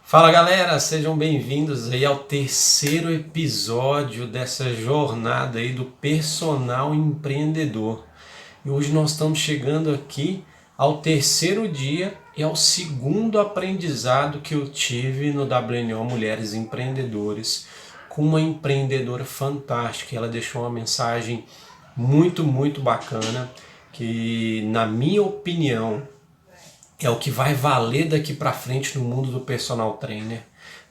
Fala galera, sejam bem-vindos aí ao terceiro episódio dessa jornada aí do personal empreendedor. E hoje nós estamos chegando aqui ao terceiro dia e ao segundo aprendizado que eu tive no WNO Mulheres Empreendedores com uma empreendedora fantástica. Ela deixou uma mensagem muito bacana que, na minha opinião, é o que vai valer daqui para frente no mundo do personal trainer.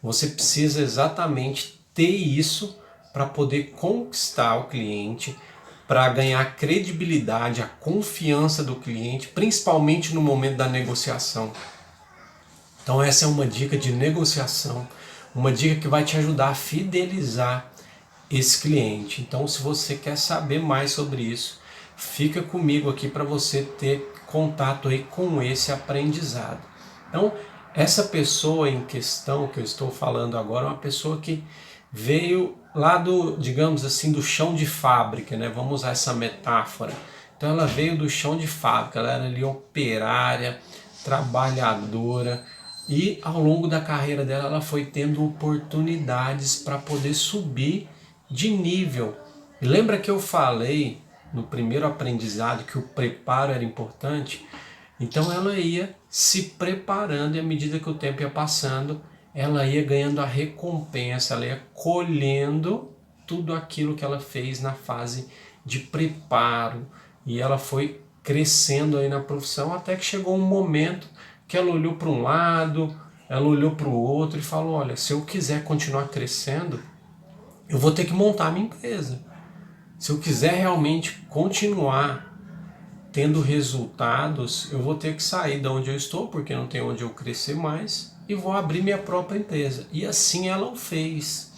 Você precisa exatamente ter isso para poder conquistar o cliente, para ganhar credibilidade, a confiança do cliente, principalmente no momento da negociação. Então essa é uma dica de negociação, uma dica que vai te ajudar a fidelizar esse cliente. Então se você quer saber mais sobre isso, fica comigo aqui para você ter contato aí com esse aprendizado. Então, essa pessoa em questão que eu estou falando agora é uma pessoa que veio lá do, digamos assim, do chão de fábrica, né? Vamos usar essa metáfora. Então ela veio do chão de fábrica, ela era ali operária, trabalhadora, e ao longo da carreira dela ela foi tendo oportunidades para poder subir de nível. E lembra que eu falei no primeiro aprendizado que o preparo era importante? Então ela ia se preparando e à medida que o tempo ia passando, ela ia ganhando a recompensa, ela ia colhendo tudo aquilo que ela fez na fase de preparo, e ela foi crescendo aí na profissão até que chegou um momento que ela olhou para um lado, ela olhou para o outro e falou: olha, se eu quiser continuar crescendo, eu vou ter que montar a minha empresa. Se eu quiser realmente continuar tendo resultados, eu vou ter que sair de onde eu estou, porque não tem onde eu crescer mais, e vou abrir minha própria empresa. E assim ela o fez.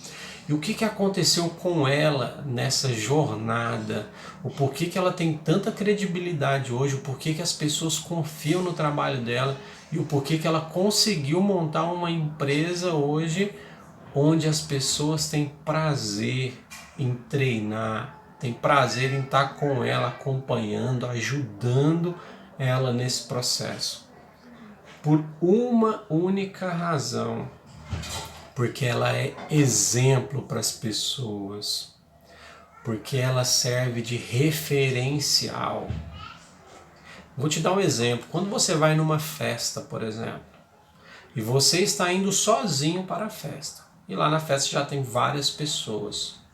E o que aconteceu com ela nessa jornada? O porquê que ela tem tanta credibilidade hoje? O porquê que as pessoas confiam no trabalho dela? E o porquê que ela conseguiu montar uma empresa hoje onde as pessoas têm prazer em treinar, tem prazer em estar com ela, acompanhando, ajudando ela nesse processo. Por uma única razão: porque ela é exemplo para as pessoas, porque ela serve de referencial. Vou te dar um exemplo. Quando você vai numa festa, por exemplo, e você está indo sozinho para a festa, e lá na festa já tem várias pessoas.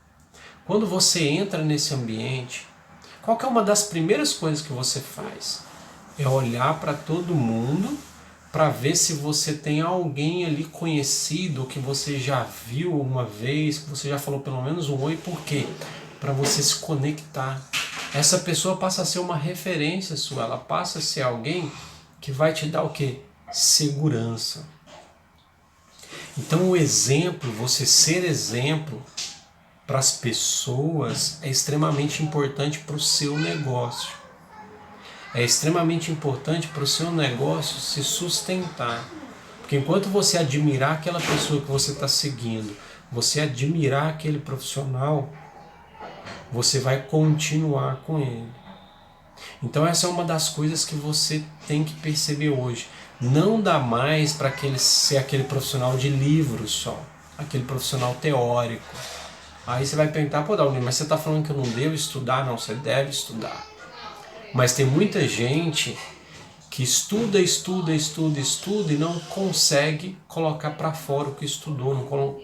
Quando você entra nesse ambiente, qual que é uma das primeiras coisas que você faz? É olhar para todo mundo para ver se você tem alguém ali conhecido, que você já viu uma vez, que você já falou pelo menos um oi. Por quê? Para você se conectar. Essa pessoa passa a ser uma referência sua, ela passa a ser alguém que vai te dar o quê? Segurança. Então o exemplo, você ser exemplo para as pessoas, é extremamente importante para o seu negócio. É extremamente importante para o seu negócio se sustentar. Porque enquanto você admirar aquela pessoa que você está seguindo, você admirar aquele profissional, você vai continuar com ele. Então essa é uma das coisas que você tem que perceber hoje. Não dá mais para ser aquele profissional de livro só, aquele profissional teórico. Aí você vai perguntar: pô, Dalmir, mas você está falando que eu não devo estudar? Não, você deve estudar. Mas tem muita gente que estuda e não consegue colocar para fora o que estudou,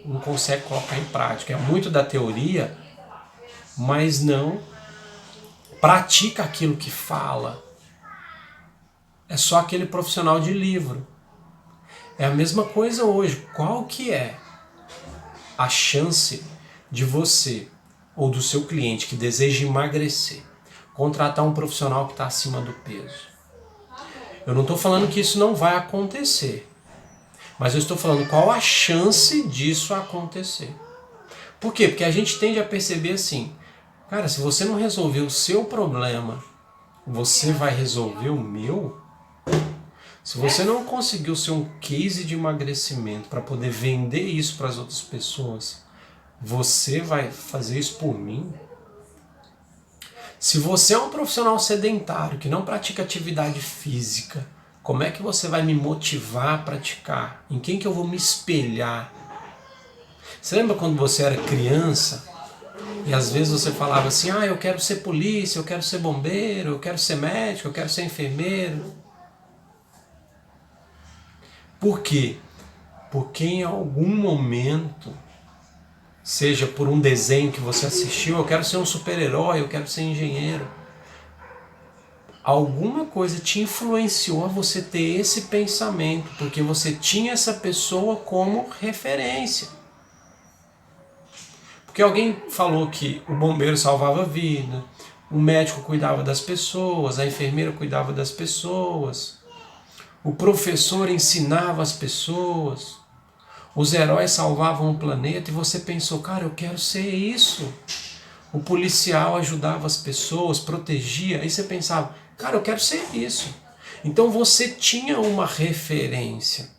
não consegue colocar em prática. É muito da teoria, mas não pratica aquilo que fala. É só aquele profissional de livro. É a mesma coisa hoje. Qual que é a chance de você ou do seu cliente que deseja emagrecer contratar um profissional que está acima do peso? Eu não estou falando que isso não vai acontecer, mas eu estou falando qual a chance disso acontecer. Por quê? Porque a gente tende a perceber assim: cara, se você não resolver o seu problema, você vai resolver o meu? Se você não conseguiu ser um case de emagrecimento para poder vender isso para as outras pessoas, você vai fazer isso por mim? Se você é um profissional sedentário que não pratica atividade física, Como é que você vai me motivar a praticar? Em quem que eu vou me espelhar? Você lembra quando você era criança e às vezes você falava assim, eu quero ser polícia, eu quero ser bombeiro, eu quero ser médico, eu quero ser enfermeiro. Por quê? Porque em algum momento, seja por um desenho que você assistiu, eu quero ser um super-herói, eu quero ser engenheiro, alguma coisa te influenciou a você ter esse pensamento, porque você tinha essa pessoa como referência. Porque alguém falou que o bombeiro salvava a vida, o médico cuidava das pessoas, a enfermeira cuidava das pessoas, o professor ensinava as pessoas, os heróis salvavam o planeta, e você pensou, cara, eu quero ser isso. O policial ajudava as pessoas, protegia, aí você pensava, cara, eu quero ser isso. Então você tinha uma referência,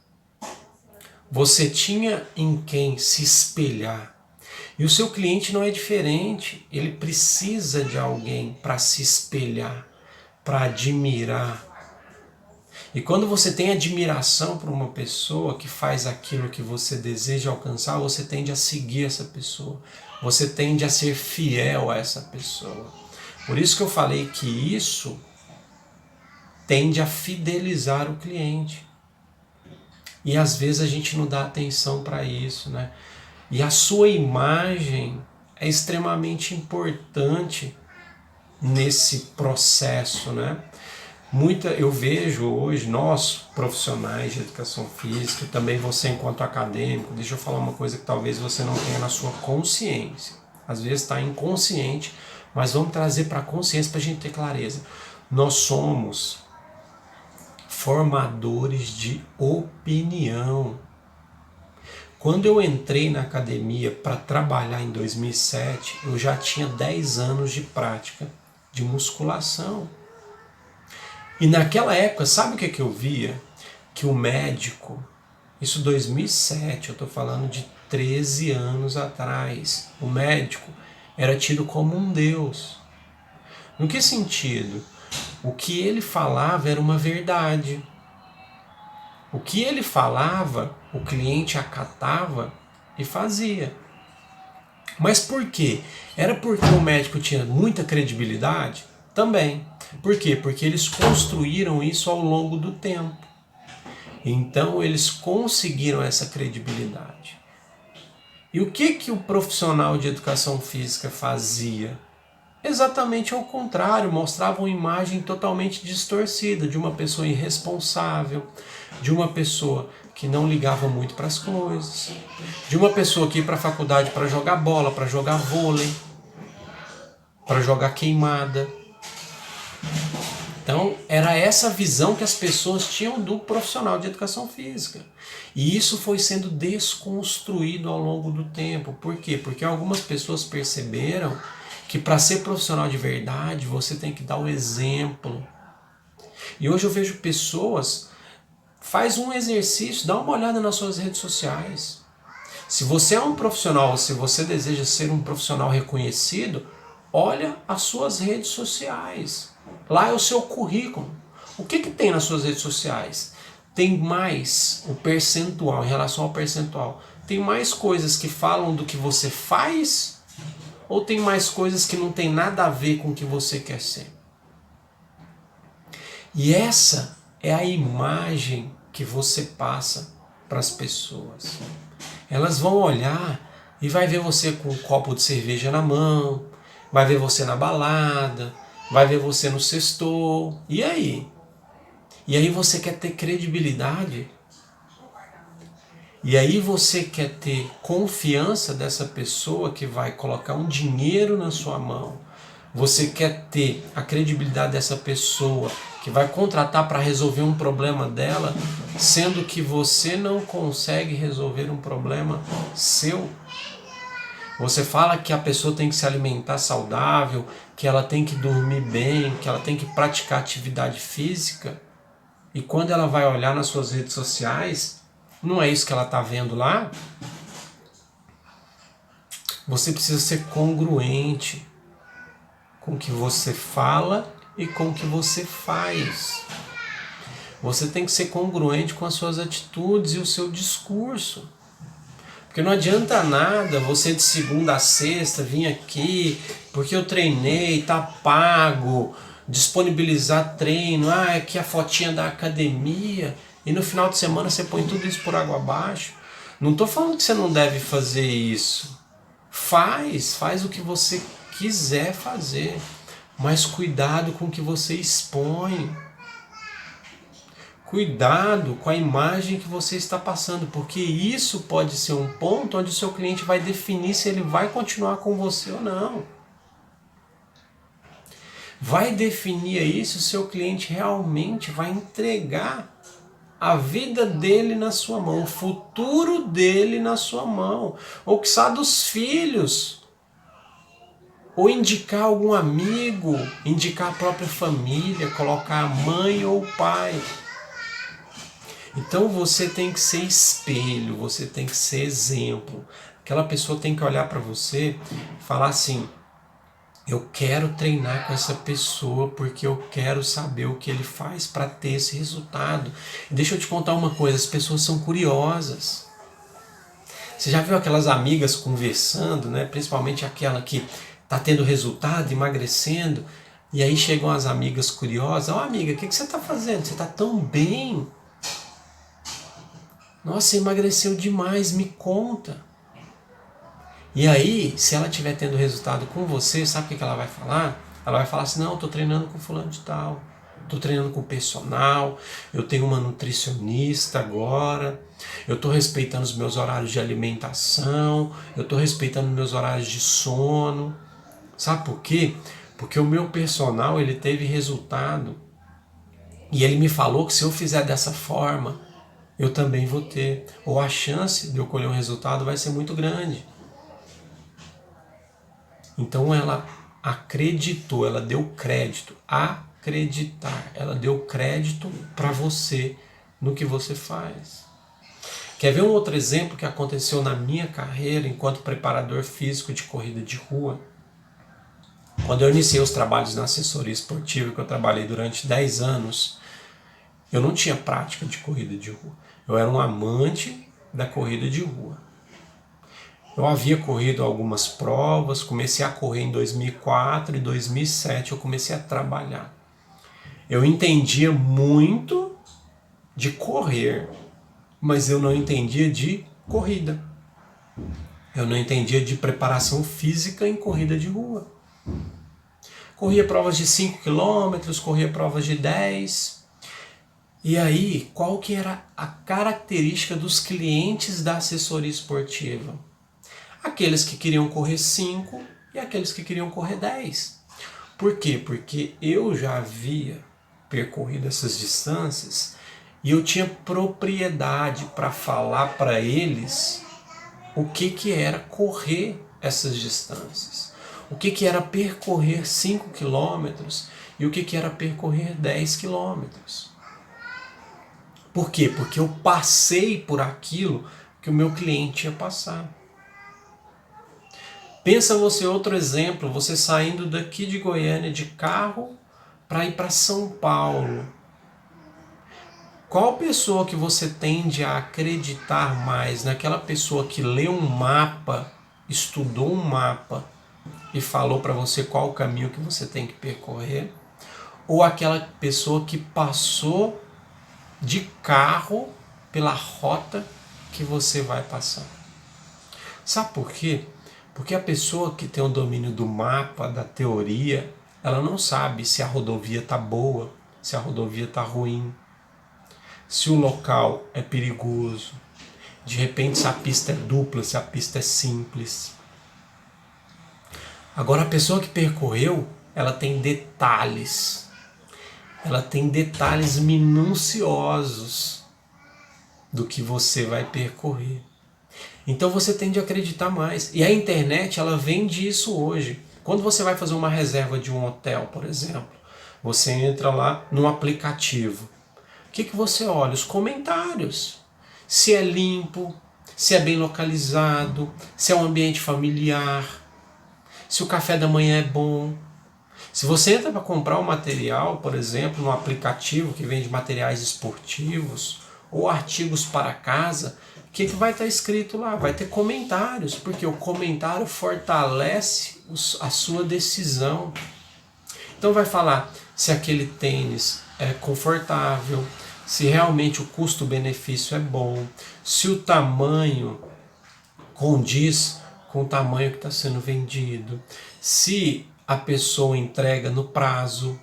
você tinha em quem se espelhar. E o seu cliente não é diferente, ele precisa de alguém para se espelhar, para admirar. E quando você tem admiração por uma pessoa que faz aquilo que você deseja alcançar, você tende a seguir essa pessoa. Você tende a ser fiel a essa pessoa. Por isso que eu falei que isso tende a fidelizar o cliente. E às vezes a gente não dá atenção para isso, né? E a sua imagem é extremamente importante nesse processo, né? Eu vejo hoje, nós profissionais de educação física, também você enquanto acadêmico, deixa eu falar uma coisa que talvez você não tenha na sua consciência. Às vezes está inconsciente, mas vamos trazer para a consciência para a gente ter clareza. Nós somos formadores de opinião. Quando eu entrei na academia para trabalhar em 2007, eu já tinha 10 anos de prática de musculação. E naquela época, sabe o que eu via? Que o médico, isso 2007, eu estou falando de 13 anos atrás, o médico era tido como um deus. No que sentido? O que ele falava era uma verdade. O que ele falava, o cliente acatava e fazia. Mas por quê? Era porque o médico tinha muita credibilidade? Também. Por quê? Porque eles construíram isso ao longo do tempo. Então eles conseguiram essa credibilidade. E o que o profissional de educação física fazia? Exatamente ao contrário, mostrava uma imagem totalmente distorcida de uma pessoa irresponsável, de uma pessoa que não ligava muito para as coisas, de uma pessoa que ia para a faculdade para jogar bola, para jogar vôlei, para jogar queimada. Então, era essa visão que as pessoas tinham do profissional de educação física. E isso foi sendo desconstruído ao longo do tempo. Por quê? Porque algumas pessoas perceberam que para ser profissional de verdade, você tem que dar o exemplo. E hoje eu vejo pessoas, faz um exercício, dá uma olhada nas suas redes sociais. Se você é um profissional, se você deseja ser um profissional reconhecido, olha as suas redes sociais. Lá é o seu currículo. O que tem nas suas redes sociais? Tem mais o percentual, em relação ao percentual. Tem mais coisas que falam do que você faz ou tem mais coisas que não tem nada a ver com o que você quer ser? E essa é a imagem que você passa para as pessoas. Elas vão olhar e vai ver você com um copo de cerveja na mão, vai ver você na balada, vai ver você no sextou. E aí? E aí você quer ter credibilidade? E aí você quer ter confiança dessa pessoa que vai colocar um dinheiro na sua mão? Você quer ter a credibilidade dessa pessoa que vai contratar para resolver um problema dela, sendo que você não consegue resolver um problema seu? Você fala que a pessoa tem que se alimentar saudável, que ela tem que dormir bem, que ela tem que praticar atividade física, e quando ela vai olhar nas suas redes sociais, não é isso que ela está vendo lá? Você precisa ser congruente com o que você fala e com o que você faz. Você tem que ser congruente com as suas atitudes e o seu discurso. Porque não adianta nada você de segunda a sexta vir aqui, porque eu treinei, tá pago, disponibilizar treino, aqui a fotinha da academia, e no final de semana você põe tudo isso por água abaixo. Não estou falando que você não deve fazer isso. Faz o que você quiser fazer, mas cuidado com o que você expõe. Cuidado com a imagem que você está passando, porque isso pode ser um ponto onde o seu cliente vai definir se ele vai continuar com você ou não. Vai definir aí se o seu cliente realmente vai entregar a vida dele na sua mão, o futuro dele na sua mão, ou que sabe dos filhos, ou indicar algum amigo, indicar a própria família, colocar a mãe ou o pai. Então você tem que ser espelho, você tem que ser exemplo. Aquela pessoa tem que olhar para você e falar assim: eu quero treinar com essa pessoa porque eu quero saber o que ele faz para ter esse resultado. E deixa eu te contar uma coisa, as pessoas são curiosas. Você já viu aquelas amigas conversando, né? Principalmente aquela que está tendo resultado, emagrecendo, e aí chegam as amigas curiosas: amiga, o que você está fazendo? Você está tão bem. Nossa, você emagreceu demais, me conta. E aí, se ela estiver tendo resultado com você, sabe o que ela vai falar? Ela vai falar assim: não, eu estou treinando com fulano de tal, estou treinando com personal, eu tenho uma nutricionista agora, eu estou respeitando os meus horários de alimentação, eu estou respeitando meus horários de sono. Sabe por quê? Porque o meu personal, ele teve resultado, e ele me falou que se eu fizer dessa forma, eu também vou ter, ou a chance de eu colher um resultado vai ser muito grande. Então ela acreditou, ela deu crédito, acreditar, ela deu crédito para você no que você faz. Quer ver um outro exemplo que aconteceu na minha carreira enquanto preparador físico de corrida de rua? Quando eu iniciei os trabalhos na assessoria esportiva, que eu trabalhei durante 10 anos, eu não tinha prática de corrida de rua. Eu era um amante da corrida de rua. Eu havia corrido algumas provas, comecei a correr em 2004 e 2007 eu comecei a trabalhar. Eu entendia muito de correr, mas eu não entendia de corrida. Eu não entendia de preparação física em corrida de rua. Corria provas de 5 km, corria provas de 10. E aí, qual que era a característica dos clientes da assessoria esportiva? Aqueles que queriam correr 5 e aqueles que queriam correr 10. Por quê? Porque eu já havia percorrido essas distâncias e eu tinha propriedade para falar para eles o que era correr essas distâncias. O que era percorrer 5 quilômetros e o que era percorrer 10 quilômetros. Por quê? Porque eu passei por aquilo que o meu cliente ia passar. Pensa você outro exemplo, você saindo daqui de Goiânia de carro para ir para São Paulo. Qual pessoa que você tende a acreditar mais? Naquela pessoa que leu um mapa, estudou um mapa e falou para você qual o caminho que você tem que percorrer? Ou aquela pessoa que passou de carro pela rota que você vai passar? Sabe por quê? Porque a pessoa que tem o domínio do mapa, da teoria, ela não sabe se a rodovia está boa, se a rodovia está ruim, se o local é perigoso, de repente se a pista é dupla, se a pista é simples. Agora a pessoa que percorreu, ela tem detalhes minuciosos do que você vai percorrer. Então você tende a acreditar mais. E a internet, ela vende isso hoje. Quando você vai fazer uma reserva de um hotel, por exemplo, você entra lá no aplicativo. O que você olha? Os comentários. Se é limpo, se é bem localizado, se é um ambiente familiar, se o café da manhã é bom, Se você entra para comprar um material, por exemplo, num aplicativo que vende materiais esportivos ou artigos para casa, o que vai estar escrito lá? Vai ter comentários, porque o comentário fortalece a sua decisão. Então vai falar se aquele tênis é confortável, se realmente o custo-benefício é bom, se o tamanho condiz com o tamanho que está sendo vendido, se a pessoa entrega no prazo.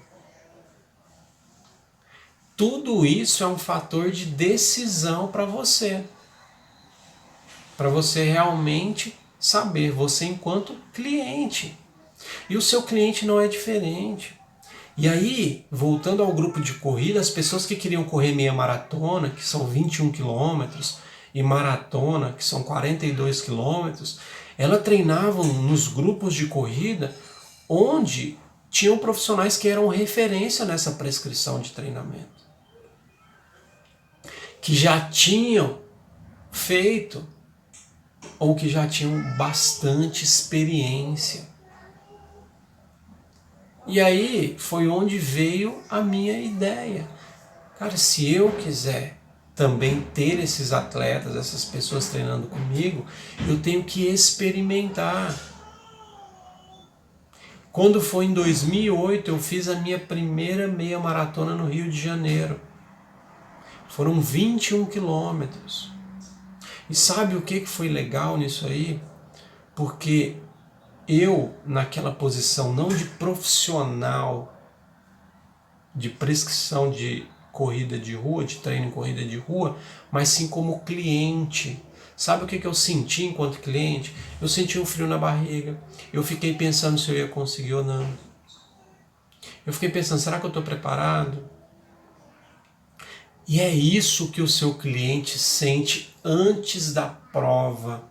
Tudo isso é um fator de decisão para você realmente saber, você enquanto cliente. E o seu cliente não é diferente. E aí, voltando ao grupo de corrida, as pessoas que queriam correr meia maratona, que são 21 quilômetros, e maratona, que são 42 quilômetros, elas treinavam nos grupos de corrida onde tinham profissionais que eram referência nessa prescrição de treinamento, que já tinham feito ou que já tinham bastante experiência. E aí foi onde veio a minha ideia. Cara, se eu quiser também ter esses atletas, essas pessoas treinando comigo, eu tenho que experimentar. Quando foi em 2008, eu fiz a minha primeira meia maratona no Rio de Janeiro. Foram 21 quilômetros. E sabe o que foi legal nisso aí? Porque eu, naquela posição não de profissional de prescrição de corrida de rua, de treino em corrida de rua, mas sim como cliente. Sabe o que eu senti enquanto cliente? Eu senti um frio na barriga. Eu fiquei pensando se eu ia conseguir ou não. Eu fiquei pensando, será que eu estou preparado? E é isso que o seu cliente sente antes da prova.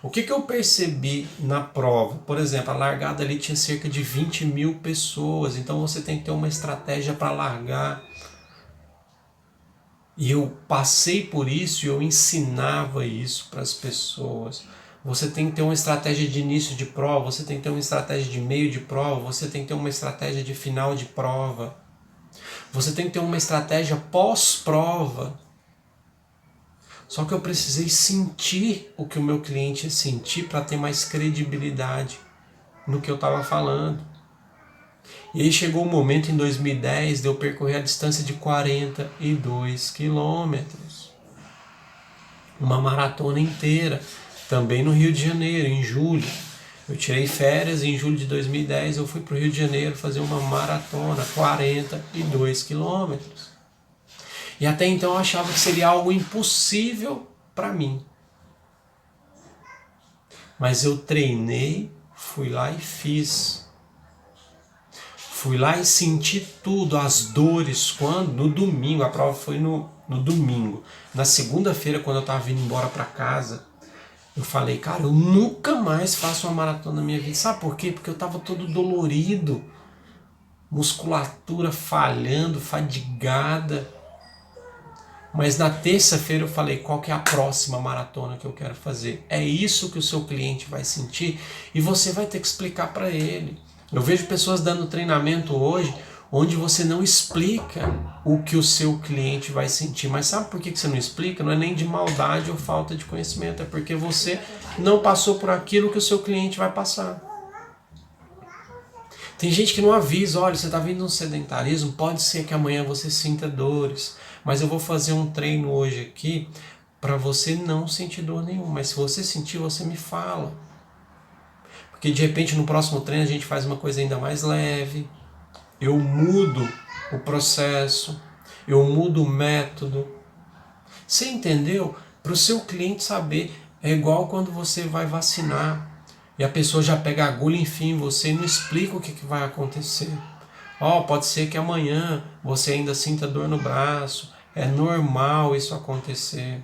O que eu percebi na prova? Por exemplo, a largada ali tinha cerca de 20 mil pessoas, então você tem que ter uma estratégia para largar. E eu passei por isso e eu ensinava isso para as pessoas. Você tem que ter uma estratégia de início de prova, você tem que ter uma estratégia de meio de prova, você tem que ter uma estratégia de final de prova. Você tem que ter uma estratégia pós-prova. Só que eu precisei sentir o que o meu cliente ia sentir para ter mais credibilidade no que eu estava falando. E aí chegou o momento em 2010 de eu percorrer a distância de 42 quilômetros. Uma maratona inteira, também no Rio de Janeiro, em julho. Eu tirei férias e em julho de 2010 eu fui para o Rio de Janeiro fazer uma maratona, 42 quilômetros. E até então eu achava que seria algo impossível para mim. Mas eu treinei, fui lá e fiz. Fui lá e senti tudo, as dores, quando no domingo, a prova foi no domingo. Na segunda-feira, quando eu estava vindo embora para casa, eu falei, cara, eu nunca mais faço uma maratona na minha vida. Sabe por quê? Porque eu estava todo dolorido, musculatura falhando, fadigada. Mas na terça-feira eu falei, qual que é a próxima maratona que eu quero fazer? É isso que o seu cliente vai sentir e você vai ter que explicar para ele. Eu vejo pessoas dando treinamento hoje onde você não explica o que o seu cliente vai sentir. Mas sabe por que você não explica? Não é nem de maldade ou falta de conhecimento, é porque você não passou por aquilo que o seu cliente vai passar. Tem gente que não avisa, olha, você está vindo um sedentarismo, pode ser que amanhã você sinta dores, mas eu vou fazer um treino hoje aqui para você não sentir dor nenhuma, mas se você sentir, você me fala. Porque de repente no próximo treino a gente faz uma coisa ainda mais leve, eu mudo o processo, eu mudo o método. Você entendeu? Para o seu cliente saber, é igual quando você vai vacinar. E a pessoa já pega a agulha, enfim, você não explica o que vai acontecer. Pode ser que amanhã você ainda sinta dor no braço. É normal isso acontecer.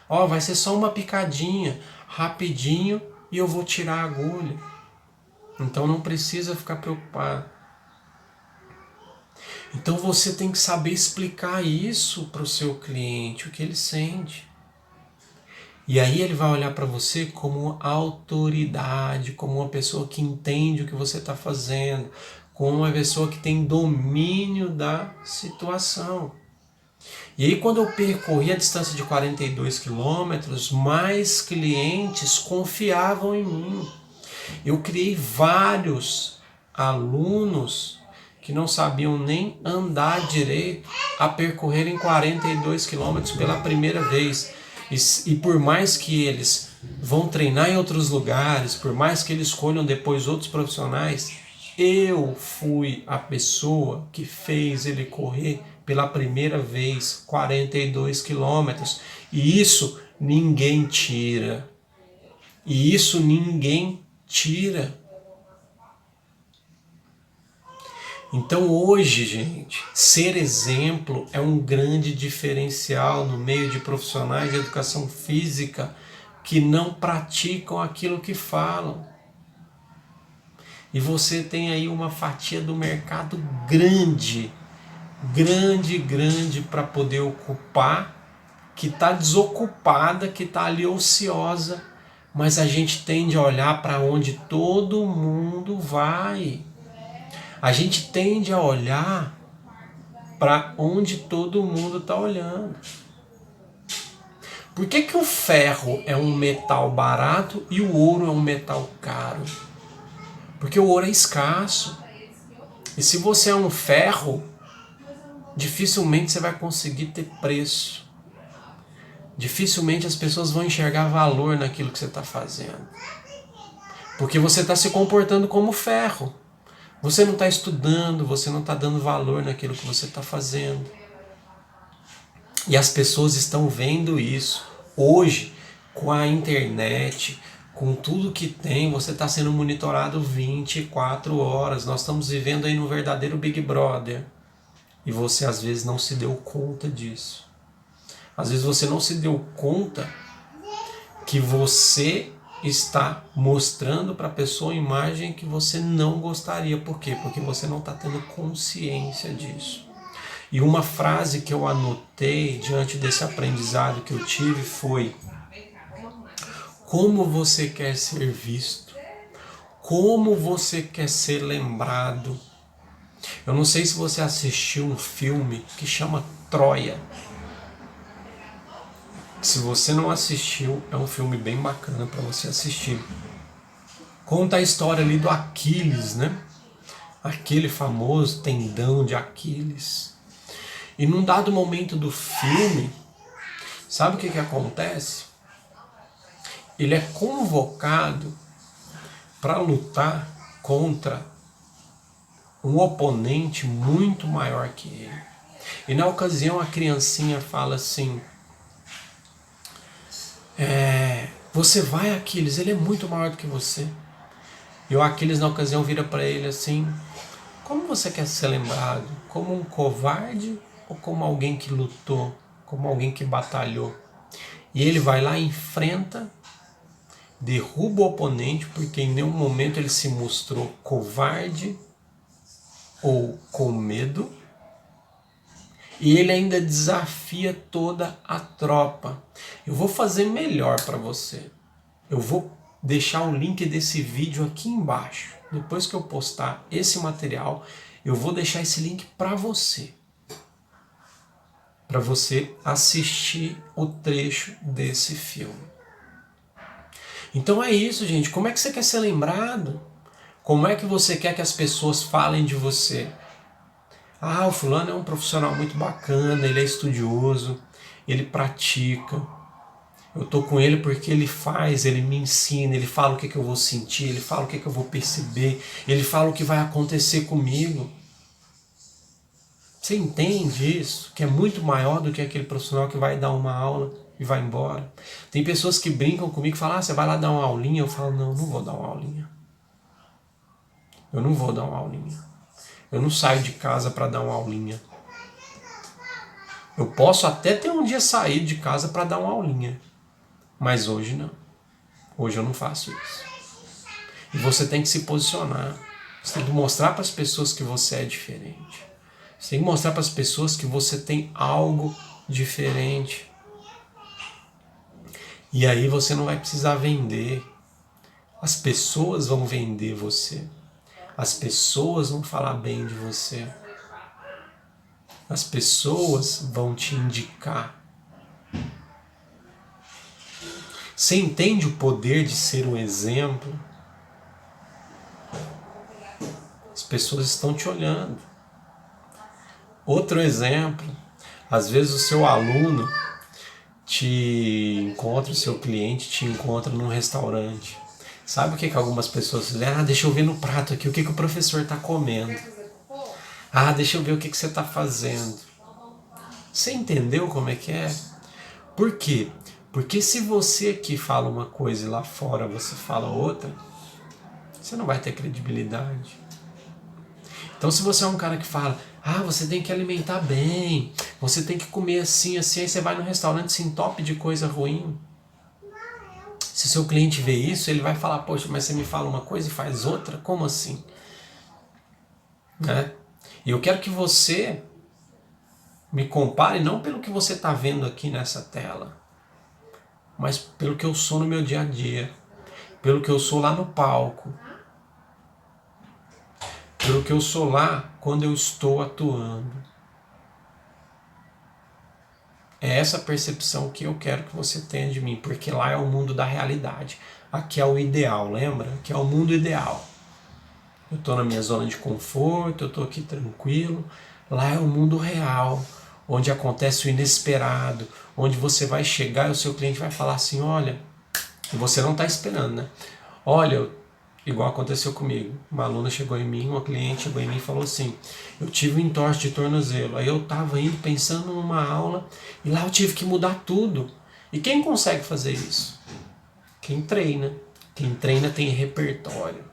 Vai ser só uma picadinha, rapidinho, e eu vou tirar a agulha. Então não precisa ficar preocupado. Então você tem que saber explicar isso para o seu cliente, o que ele sente. E aí ele vai olhar para você como autoridade, como uma pessoa que entende o que você está fazendo, com uma pessoa que tem domínio da situação. E aí quando eu percorri a distância de 42 quilômetros, mais clientes confiavam em mim. Eu criei vários alunos que não sabiam nem andar direito a percorrerem 42 quilômetros pela primeira vez. E por mais que eles vão treinar em outros lugares, por mais que eles escolham depois outros profissionais, eu fui a pessoa que fez ele correr pela primeira vez 42 quilômetros. E isso ninguém tira. E isso ninguém tira. Então hoje, gente, ser exemplo é um grande diferencial no meio de profissionais de educação física que não praticam aquilo que falam. E você tem aí uma fatia do mercado grande para poder ocupar, que está desocupada, que está ali ociosa, mas a gente tende a olhar para onde todo mundo vai. A gente tende a olhar para onde todo mundo está olhando. Por que o ferro é um metal barato e o ouro é um metal caro? Porque o ouro é escasso. E se você é um ferro, dificilmente você vai conseguir ter preço. Dificilmente as pessoas vão enxergar valor naquilo que você está fazendo. Porque você está se comportando como ferro. Você não está estudando, você não está dando valor naquilo que você está fazendo. E as pessoas estão vendo isso. Hoje, com a internet, com tudo que tem, você está sendo monitorado 24 horas. Nós estamos vivendo aí no verdadeiro Big Brother. E você às vezes não se deu conta disso. Às vezes você não se deu conta que você está mostrando para a pessoa a imagem que você não gostaria. Por quê? Porque você não está tendo consciência disso. E uma frase que eu anotei diante desse aprendizado que eu tive foi: como você quer ser visto? Como você quer ser lembrado? Eu não sei se você assistiu um filme que chama Troia. Se você não assistiu, é um filme bem bacana para você assistir. Conta a história ali do Aquiles, né? Aquele famoso tendão de Aquiles. E num dado momento do filme, sabe o que acontece? Ele é convocado para lutar contra um oponente muito maior que ele. E na ocasião a criancinha fala assim: você vai, Aquiles, ele é muito maior do que você. E o Aquiles na ocasião vira para ele assim: como você quer ser lembrado? Como um covarde ou como alguém que lutou? Como alguém que batalhou? E ele vai lá, enfrenta, derruba o oponente, porque em nenhum momento ele se mostrou covarde ou com medo. E ele ainda desafia toda a tropa. Eu vou fazer melhor para você. Eu vou deixar o link desse vídeo aqui embaixo. Depois que eu postar esse material, eu vou deixar esse link para você. Para você assistir o trecho desse filme. Então é isso, gente. Como é que você quer ser lembrado? Como é que você quer que as pessoas falem de você? Ah, o fulano é um profissional muito bacana, ele é estudioso, ele pratica. Eu tô com ele porque ele faz, ele me ensina, ele fala o que eu vou sentir, ele fala o que eu vou perceber, ele fala o que vai acontecer comigo. Você entende isso? Que é muito maior do que aquele profissional que vai dar uma aula e vai embora. Tem pessoas que brincam comigo e falam: você vai lá dar uma aulinha? Eu falo: não vou dar uma aulinha. Eu não vou dar uma aulinha. Eu não saio de casa para dar uma aulinha. Eu posso até ter um dia sair de casa para dar uma aulinha. Mas hoje não. Hoje eu não faço isso. E você tem que se posicionar. Você tem que mostrar para as pessoas que você é diferente. Você tem que mostrar para as pessoas que você tem algo diferente. E aí você não vai precisar vender. As pessoas vão vender você. As pessoas vão falar bem de você. As pessoas vão te indicar. Você entende o poder de ser um exemplo? As pessoas estão te olhando. Outro exemplo, às vezes o seu aluno te encontra, o seu cliente te encontra num restaurante. Sabe o que algumas pessoas fizeram? Deixa eu ver no prato aqui o que o professor está comendo. Deixa eu ver o que você está fazendo. Você entendeu como é que é? Por quê? Porque se você aqui fala uma coisa e lá fora você fala outra, você não vai ter credibilidade. Então se você é um cara que fala, você tem que alimentar bem, você tem que comer assim, assim, aí você vai no restaurante se entope de coisa ruim. Se seu cliente vê isso, ele vai falar, poxa, mas você me fala uma coisa e faz outra? Como assim? Né? E eu quero que você me compare não pelo que você está vendo aqui nessa tela, mas pelo que eu sou no meu dia a dia, pelo que eu sou lá no palco, pelo que eu sou lá quando eu estou atuando. É essa percepção que eu quero que você tenha de mim, porque lá é o mundo da realidade. Aqui é o ideal, lembra? Aqui é o mundo ideal. Eu estou na minha zona de conforto, eu estou aqui tranquilo. Lá é o mundo real, onde acontece o inesperado, onde você vai chegar e o seu cliente vai falar assim, olha, e você não está esperando, né? Olha, igual aconteceu comigo, uma aluna chegou em mim, uma cliente chegou em mim e falou assim, eu tive um entorse de tornozelo, aí eu estava indo pensando numa aula e lá eu tive que mudar tudo. E quem consegue fazer isso? Quem treina. Quem treina tem repertório.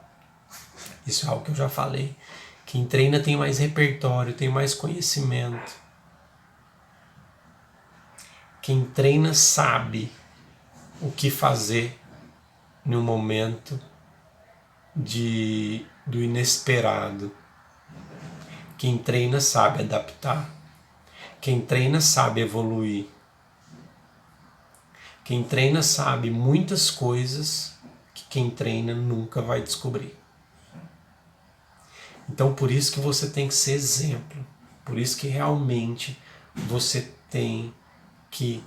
Isso é algo que eu já falei. Quem treina tem mais repertório, tem mais conhecimento. Quem treina sabe o que fazer no momento do inesperado. Quem treina sabe adaptar. Quem treina sabe evoluir. Quem treina sabe muitas coisas que quem treina nunca vai descobrir. Então por isso que você tem que ser exemplo. Por isso que realmente você tem que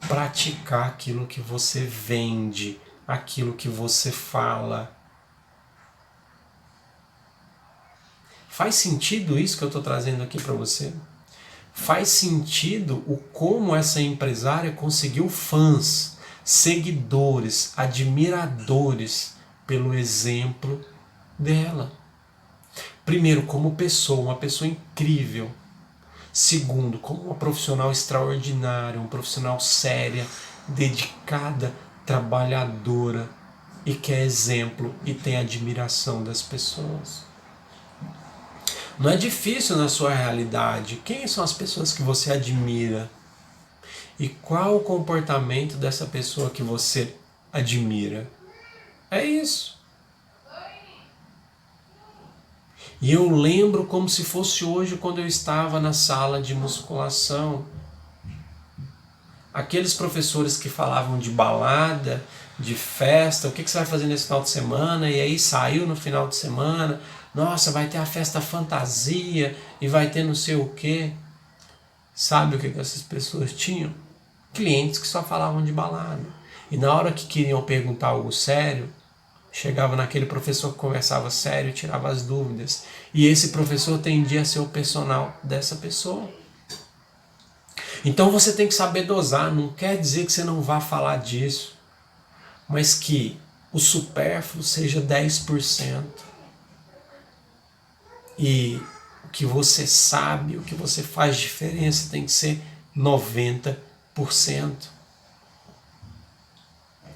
praticar aquilo que você vende, aquilo que você fala. Faz sentido isso que eu estou trazendo aqui para você? Faz sentido o como essa empresária conseguiu fãs, seguidores, admiradores pelo exemplo dela. Primeiro, como pessoa, uma pessoa incrível. Segundo, como uma profissional extraordinária, uma profissional séria, dedicada, trabalhadora e que é exemplo e tem admiração das pessoas. Não é difícil na sua realidade. Quem são as pessoas que você admira? E qual o comportamento dessa pessoa que você admira? É isso. E eu lembro como se fosse hoje quando eu estava na sala de musculação. Aqueles professores que falavam de balada, de festa, o que você vai fazer nesse final de semana? E aí saiu no final de semana, nossa, vai ter a festa fantasia e vai ter não sei o quê. Sabe o que essas pessoas tinham? Clientes que só falavam de balada. E na hora que queriam perguntar algo sério, chegava naquele professor que conversava sério e tirava as dúvidas. E esse professor tendia a ser o personal dessa pessoa. Então você tem que saber dosar, não quer dizer que você não vá falar disso, mas que o supérfluo seja 10%. E o que você sabe, o que você faz diferença tem que ser 90%.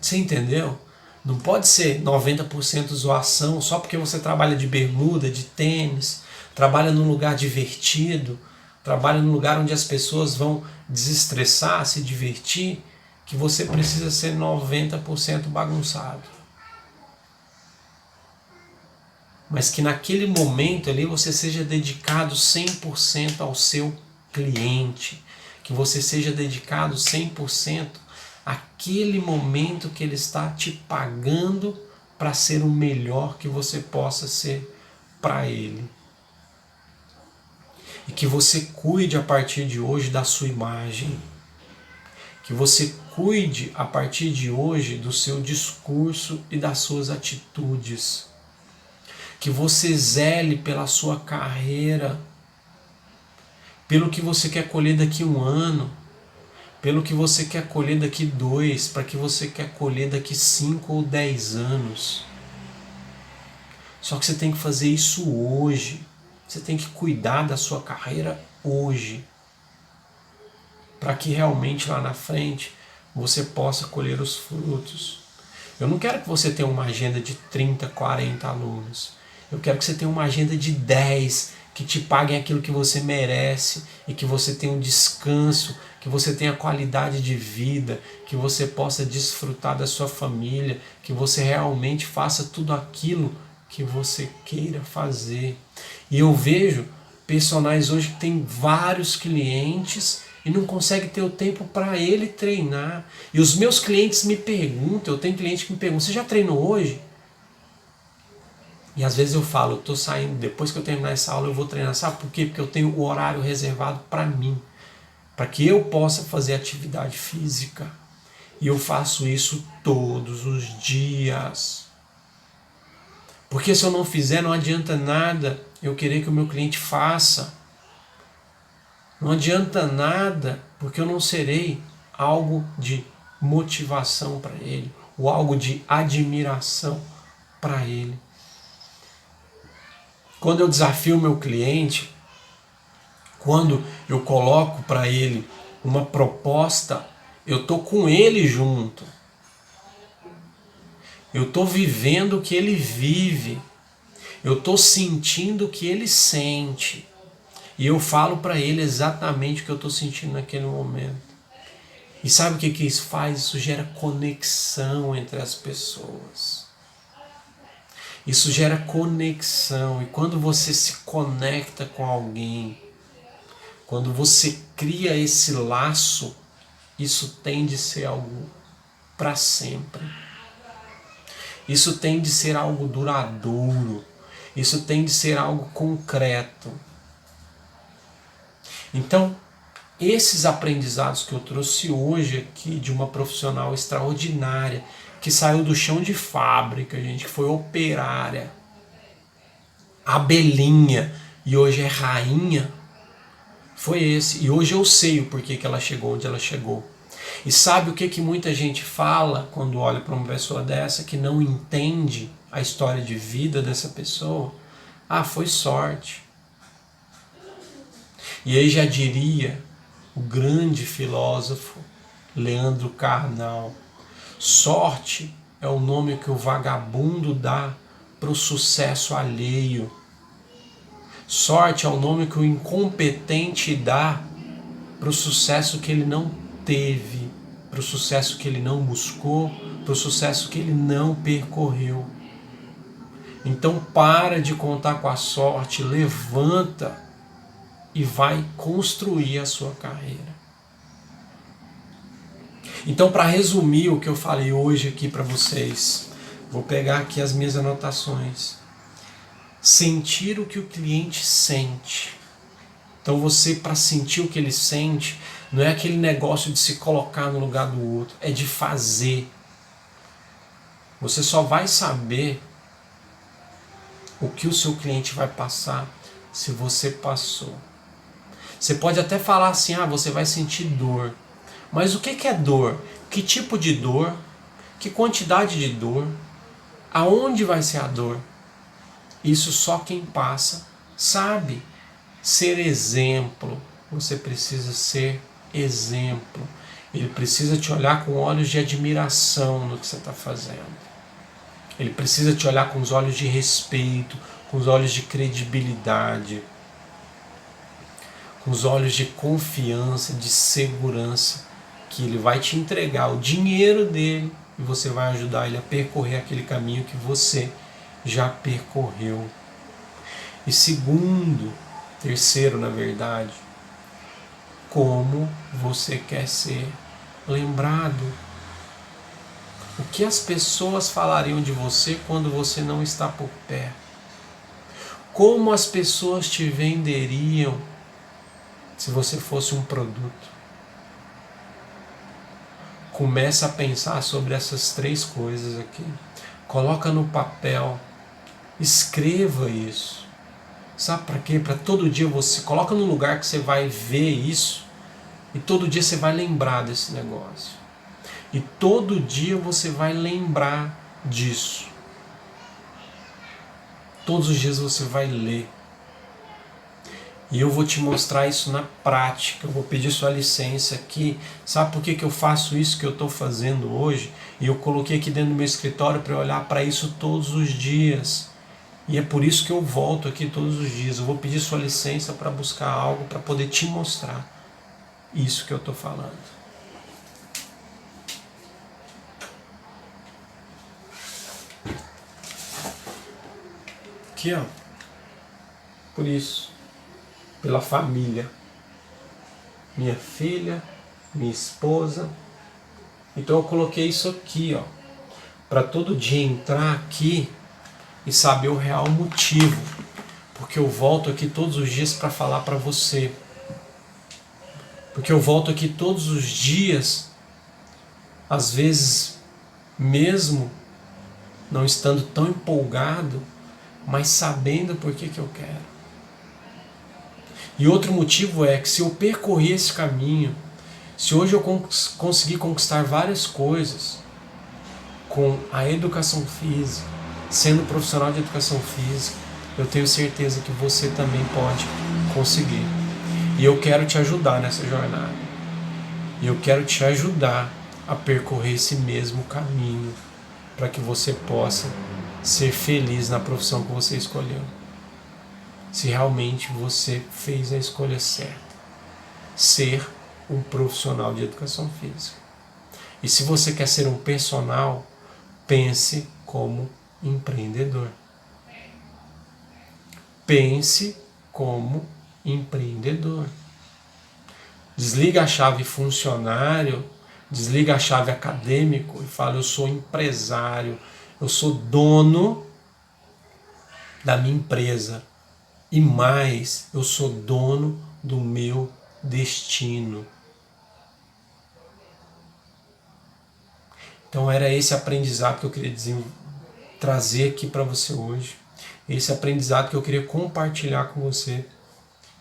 Você entendeu? Não pode ser 90% zoação só porque você trabalha de bermuda, de tênis, trabalha num lugar divertido, trabalha num lugar onde as pessoas vão desestressar, se divertir, que você precisa ser 90% bagunçado. Mas que naquele momento ali você seja dedicado 100% ao seu cliente, que você seja dedicado 100% àquele momento que ele está te pagando para ser o melhor que você possa ser para ele. E que você cuide a partir de hoje da sua imagem. Que você cuide a partir de hoje do seu discurso e das suas atitudes. Que você zele pela sua carreira, pelo que você quer colher daqui 1 ano, pelo que você quer colher daqui 2, para que você quer colher daqui 5 ou 10 anos. Só que você tem que fazer isso hoje. Você tem que cuidar da sua carreira hoje, para que realmente lá na frente você possa colher os frutos. Eu não quero que você tenha uma agenda de 30, 40 alunos. Eu quero que você tenha uma agenda de 10, que te paguem aquilo que você merece e que você tenha um descanso, que você tenha qualidade de vida, que você possa desfrutar da sua família, que você realmente faça tudo aquilo que você queira fazer. E eu vejo personagens hoje que tem vários clientes e não consegue ter o tempo para ele treinar. E os meus clientes me perguntam, eu tenho cliente que me pergunta, você já treinou hoje? E às vezes eu falo, eu estou saindo, depois que eu terminar essa aula eu vou treinar. Sabe por quê? Porque eu tenho o horário reservado para mim, para que eu possa fazer atividade física. E eu faço isso todos os dias. Porque se eu não fizer, não adianta nada eu querer que o meu cliente faça. Não adianta nada, porque eu não serei algo de motivação para ele, ou algo de admiração para ele. Quando eu desafio o meu cliente, quando eu coloco para ele uma proposta, eu estou com ele junto. Eu estou vivendo o que ele vive. Eu estou sentindo o que ele sente. E eu falo para ele exatamente o que eu estou sentindo naquele momento. E sabe o que isso faz? Isso gera conexão entre as pessoas. Isso gera conexão. E quando você se conecta com alguém, quando você cria esse laço, isso tem de ser algo para sempre. Isso tem de ser algo duradouro. Isso tem de ser algo concreto. Então, esses aprendizados que eu trouxe hoje aqui de uma profissional extraordinária, que saiu do chão de fábrica, gente, que foi operária, abelhinha, e hoje é rainha, foi esse. E hoje eu sei o porquê que ela chegou onde ela chegou. E sabe o que muita gente fala quando olha para uma pessoa dessa, que não entende a história de vida dessa pessoa? Ah, foi sorte. E aí já diria o grande filósofo Leandro Carnal, sorte é o nome que o vagabundo dá para o sucesso alheio. Sorte é o nome que o incompetente dá para o sucesso que ele não teve, para o sucesso que ele não buscou, para o sucesso que ele não percorreu. Então para de contar com a sorte, levanta e vai construir a sua carreira. Então, para resumir o que eu falei hoje aqui para vocês, vou pegar aqui as minhas anotações. Sentir o que o cliente sente. Então você, para sentir o que ele sente, não é aquele negócio de se colocar no lugar do outro, é de fazer. Você só vai saber o que o seu cliente vai passar se você passou. Você pode até falar assim, você vai sentir dor. Mas o que é dor? Que tipo de dor? Que quantidade de dor? Aonde vai ser a dor? Isso só quem passa sabe. Ser exemplo. Você precisa ser exemplo. Ele precisa te olhar com olhos de admiração no que você está fazendo. Ele precisa te olhar com os olhos de respeito, com os olhos de credibilidade, com os olhos de confiança, de segurança, que ele vai te entregar o dinheiro dele e você vai ajudar ele a percorrer aquele caminho que você já percorreu. E terceiro, na verdade, como você quer ser lembrado. O que as pessoas falariam de você quando você não está por perto? Como as pessoas te venderiam se você fosse um produto? Começa a pensar sobre essas 3 coisas aqui. Coloca no papel. Escreva isso. Sabe para quê? Para todo dia você coloca num lugar que você vai ver isso e todo dia você vai lembrar desse negócio. E todo dia você vai lembrar disso. Todos os dias você vai ler. E eu vou te mostrar isso na prática. Eu vou pedir sua licença aqui. Sabe por que eu faço isso que eu estou fazendo hoje? E eu coloquei aqui dentro do meu escritório para eu olhar para isso todos os dias. E é por isso que eu volto aqui todos os dias. Eu vou pedir sua licença para buscar algo para poder te mostrar isso que eu estou falando. Aqui, ó. Por isso. Pela família. Minha filha, minha esposa. Então eu coloquei isso aqui, ó. Para todo dia entrar aqui e saber o real motivo. Porque eu volto aqui todos os dias para falar para você. Porque eu volto aqui todos os dias, às vezes mesmo não estando tão empolgado, mas sabendo por que eu quero. E outro motivo é que se eu percorrer esse caminho, se hoje eu conseguir conquistar várias coisas com a educação física, sendo profissional de educação física, eu tenho certeza que você também pode conseguir. E eu quero te ajudar nessa jornada. E eu quero te ajudar a percorrer esse mesmo caminho para que você possa ser feliz na profissão que você escolheu. Se realmente você fez a escolha certa. Ser um profissional de educação física. E se você quer ser um personal, pense como empreendedor. Pense como empreendedor. Desliga a chave funcionário, desliga a chave acadêmico e fala: eu sou empresário, eu sou dono da minha empresa. E mais, eu sou dono do meu destino. Então era esse aprendizado que eu queria trazer aqui para você hoje. Esse aprendizado que eu queria compartilhar com você.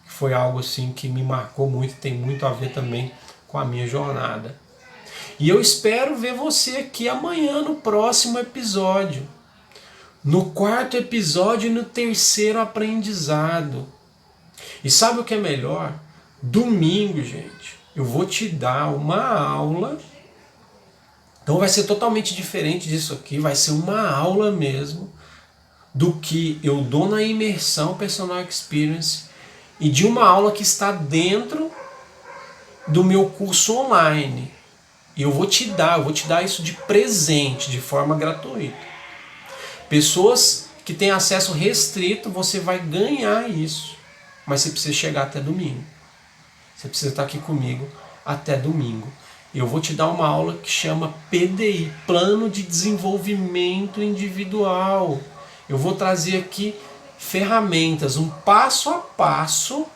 Que foi algo assim que me marcou muito, tem muito a ver também com a minha jornada. E eu espero ver você aqui amanhã no próximo episódio. No 4º episódio e no 3º aprendizado. E sabe o que é melhor? Domingo, gente, eu vou te dar uma aula. Então vai ser totalmente diferente disso aqui. Vai ser uma aula mesmo do que eu dou na imersão Personal Experience e de uma aula que está dentro do meu curso online. E eu vou te dar isso de presente, de forma gratuita. Pessoas que têm acesso restrito, você vai ganhar isso. Mas você precisa chegar até domingo. Você precisa estar aqui comigo até domingo. Eu vou te dar uma aula que chama PDI, Plano de Desenvolvimento Individual. Eu vou trazer aqui ferramentas, um passo a passo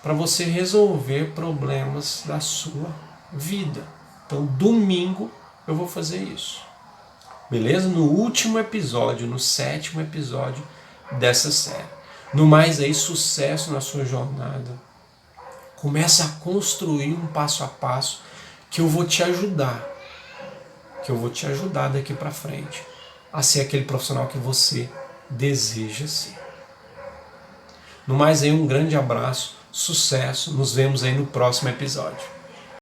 para você resolver problemas da sua vida. Então, domingo eu vou fazer isso. Beleza? No último episódio, no 7º episódio dessa série. No mais aí, sucesso na sua jornada. Começa a construir um passo a passo que eu vou te ajudar. Que eu vou te ajudar daqui para frente a ser aquele profissional que você deseja ser. No mais aí, um grande abraço, sucesso. Nos vemos aí no próximo episódio.